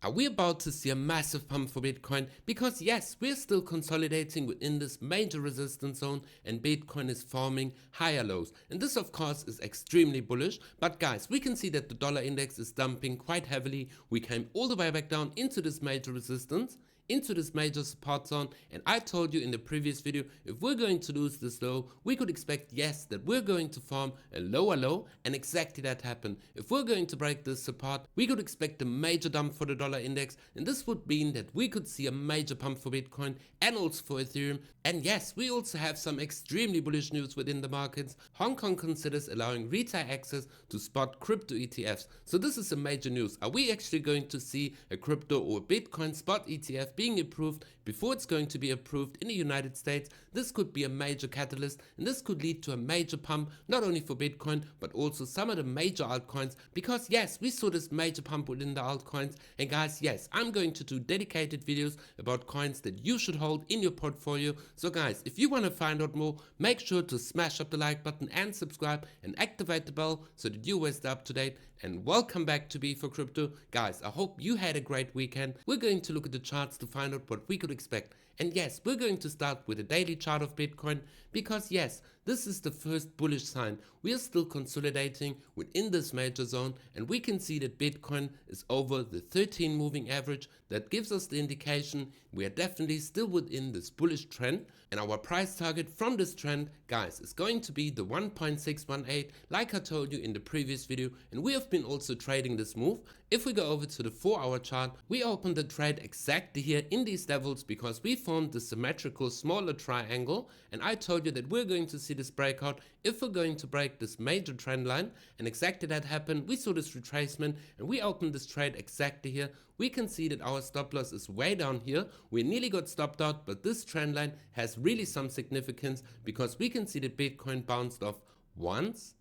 Are we about to see a massive pump for Bitcoin? Because yes, we're still consolidating within this major resistance zone and Bitcoin is forming higher lows. And this of course is extremely bullish. But guys, we can see that the dollar index is dumping quite heavily. We came all the way back down into this major resistance, into this major support zone, and I told you in the previous video, if we're going to lose this low, we could expect, yes, that we're going to form a lower low, and exactly that happened. If we're going to break this support, we could expect a major dump for the dollar index, and this would mean that we could see a major pump for Bitcoin and also for Ethereum. And yes, we also have some extremely bullish news within the markets. Hong Kong considers allowing retail access to spot crypto ETFs. So this is a major news. Are we actually going to see a crypto or Bitcoin spot ETF being approved before it's going to be approved in the United States? This could be a major catalyst, and this could lead to a major pump not only for Bitcoin but also some of the major altcoins, because yes, we saw this major pump within the altcoins. And guys, yes, I'm going to do dedicated videos about coins that you should hold in your portfolio. So guys, if you want to find out more, make sure to smash up the like button and subscribe and activate the bell so that you're always up to date. And welcome back to B4Crypto. Guys, I hope you had a great weekend. We're going to look at the charts to find out what we could expect. And yes, we're going to start with a daily chart of Bitcoin, because yes, this is the first bullish sign. We are still consolidating within this major zone, and we can see that Bitcoin is over the 13 moving average. That gives us the indication we are definitely still within this bullish trend, and our price target from this trend, guys, is going to be the 1.618, like I told you in the previous video. And we have been also trading this move. If we go over to the 4-hour chart, we opened the trade exactly here in these levels because we formed the symmetrical smaller triangle, and I told you that we're going to see this breakout if we're going to break this major trend line, and exactly that happened. We saw this retracement and we opened this trade exactly here. We can see that our stop loss is way down here. We nearly got stopped out, but this trend line has really some significance because we can see that Bitcoin bounced off once,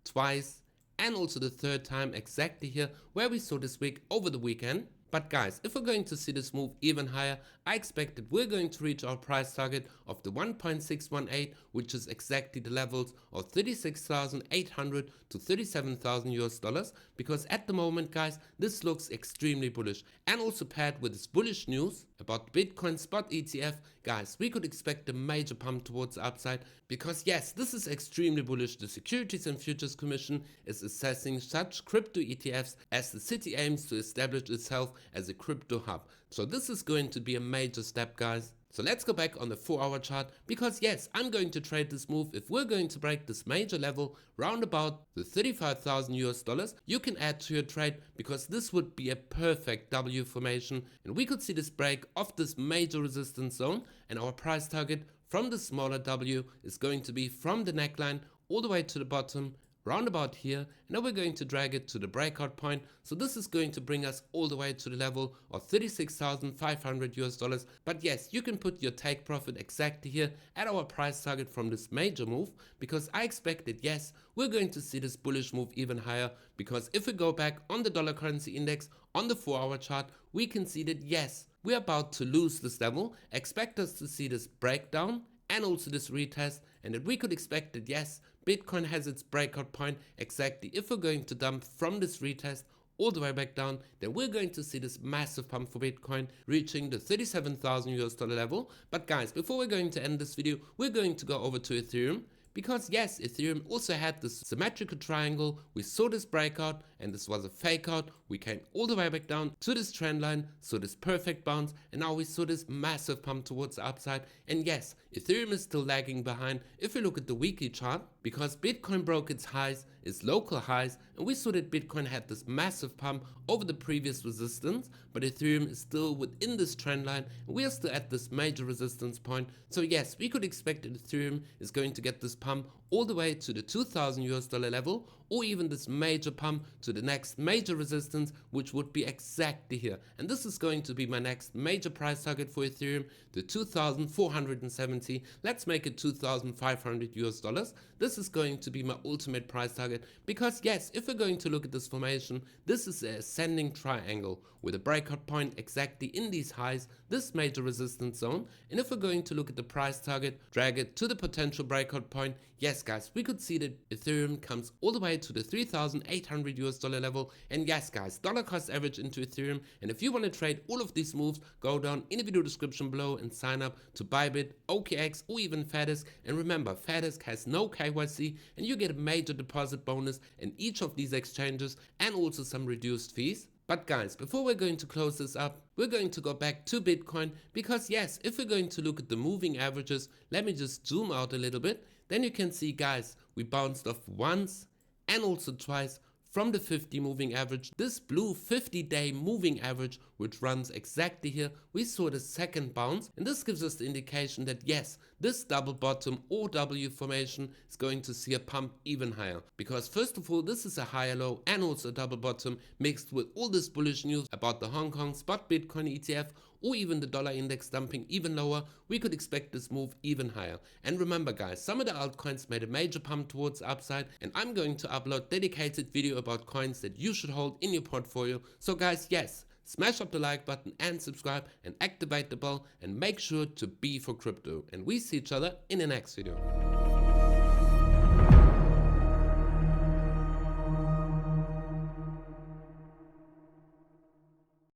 twice, and also the third time exactly here where we saw this week over the weekend. But guys, if we're going to see this move even higher, I expect that we're going to reach our price target of the 1.618, which is exactly the levels of 36,800 to 37,000 US dollars, because at the moment, guys, this looks extremely bullish. And also paired with this bullish news about Bitcoin spot ETF, guys, we could expect a major pump towards the upside, because yes, this is extremely bullish. The Securities and Futures Commission is assessing such crypto ETFs as the city aims to establish itself as a crypto hub. So this is going to be a major step, guys. So let's go back on the 4-hour chart, because yes, I'm going to trade this move. If we're going to break this major level round about the 35,000 US dollars, you can add to your trade, because this would be a perfect W formation, and we could see this break of this major resistance zone, and our price target from the smaller W is going to be from the neckline all the way to the bottom, round about here, and now we're going to drag it to the breakout point. So this is going to bring us all the way to the level of 36,500 US dollars. But yes, you can put your take profit exactly here at our price target from this major move, because I expect that yes, we're going to see this bullish move even higher, because if we go back on the dollar currency index on the 4-hour chart, we can see that yes, we're about to lose this level. Expect us to see this breakdown and also this retest, and that we could expect that yes, Bitcoin has its breakout point exactly if we're going to dump from this retest all the way back down, then we're going to see this massive pump for Bitcoin reaching the 37,000 US dollar level. But guys, before we're going to end this video, we're going to go over to Ethereum, because yes, Ethereum also had this symmetrical triangle. We saw this breakout and this was a fake out. We came all the way back down to this trend line, saw this perfect bounce, and now we saw this massive pump towards the upside. And yes, Ethereum is still lagging behind if you look at the weekly chart, because Bitcoin broke its highs, its local highs, and we saw that Bitcoin had this massive pump over the previous resistance, but Ethereum is still within this trend line and we are still at this major resistance point. So yes, we could expect that Ethereum is going to get this pump all the way to the 2,000 US dollar level, or even this major pump to the next major resistance, which would be exactly here. And this is going to be my next major price target for Ethereum, the 2,470. Let's make it 2,500 US dollars. This is going to be my ultimate price target, because yes, if we're going to look at this formation, this is an ascending triangle with a breakout point exactly in these highs, this major resistance zone. And if we're going to look at the price target, drag it to the potential breakout point, yes guys, we could see that Ethereum comes all the way to the 3,800 US dollar level. And yes guys, dollar cost average into Ethereum. And if you want to trade all of these moves, go down in the video description below and sign up to Bybit, OKX, or even FOREX. And remember, FOREX has no KYC and you get a major deposit bonus in each of these exchanges and also some reduced fees. But guys, before we're going to close this up, we're going to go back to Bitcoin, because yes, if we're going to look at the moving averages, let me just zoom out a little bit, then you can see guys, we bounced off once and also twice from the 50 moving average. This blue 50-day moving average, which runs exactly here, we saw the second bounce, and this gives us the indication that yes, this double bottom or W formation is going to see a pump even higher, because first of all, this is a higher low and also a double bottom mixed with all this bullish news about the Hong Kong spot Bitcoin ETF or even the dollar index dumping even lower. We could expect this move even higher. And remember guys, some of the altcoins made a major pump towards the upside, and I'm going to upload dedicated video about coins that you should hold in your portfolio. So guys, yes, smash up the like button and subscribe and activate the bell and make sure to be for crypto. And we see each other in the next video.